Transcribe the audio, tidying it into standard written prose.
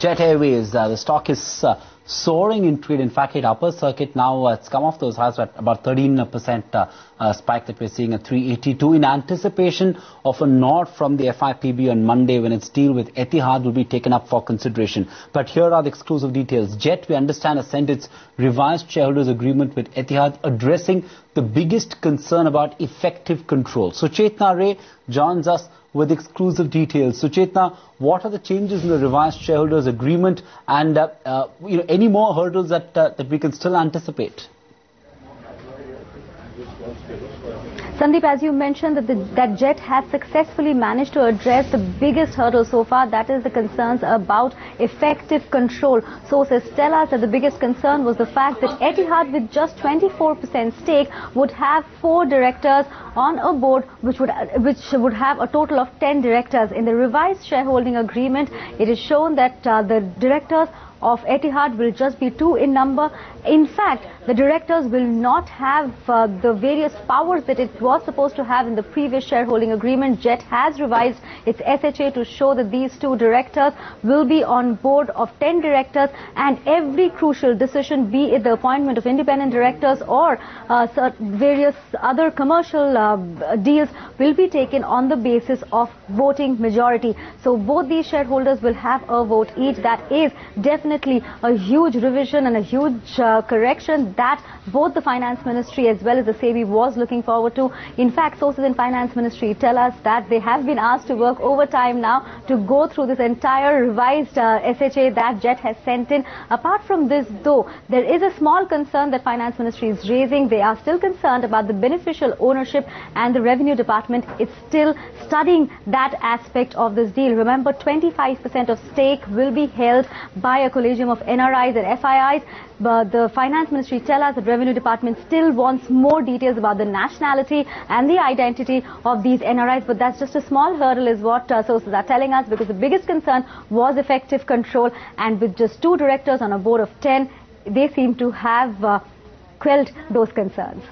Jet Airways, the stock is soaring in trade. In fact, it upper circuit now, it's come off those highs at about 13% spike that we're seeing at 382 in anticipation of a nod from the FIPB on Monday when its deal with Etihad will be taken up for consideration. But here are the exclusive details. Jet, we understand, has sent its revised shareholders agreement with Etihad addressing the biggest concern about effective control. Suchetna Ray joins us with exclusive details. Suchetna, what are the changes in the revised shareholders agreement, and any more hurdles that we can still anticipate? Sandeep, as you mentioned, that Jet has successfully managed to address the biggest hurdle so far, that is the concerns about effective control. Sources tell us that the biggest concern was the fact that Etihad, with just 24% stake, would have 4 directors on a board which would have a total of 10 directors. In the revised shareholding agreement, it is shown that the directors of Etihad will just be 2 in number. In fact, the directors will not have the various powers that it was supposed to have in the previous shareholding agreement. Jet has revised its SHA to show that these 2 directors will be on board of 10 directors, and every crucial decision, be it the appointment of independent directors or various other commercial deals, will be taken on the basis of voting majority. So both these shareholders will have a vote each. That is definitely a huge revision and a huge correction that both the Finance Ministry as well as the SEBI was looking forward to. In fact, sources in Finance Ministry tell us that they have been asked to work overtime now to go through this entire revised SHA that Jet has sent in. Apart from this, though, there is a small concern that Finance Ministry is raising. They are still concerned about the beneficial ownership, and the Revenue Department is still studying that aspect of this deal. Remember, 25% of stake will be held by a collegium of NRIs and FIIs. But the Finance Ministry tell us that Revenue Department still wants more details about the nationality and the identity of these NRIs. But that's just a small hurdle is what sources are telling us, because the biggest concern was effective control. And with just 2 directors on a board of 10, they seem to have quelled those concerns.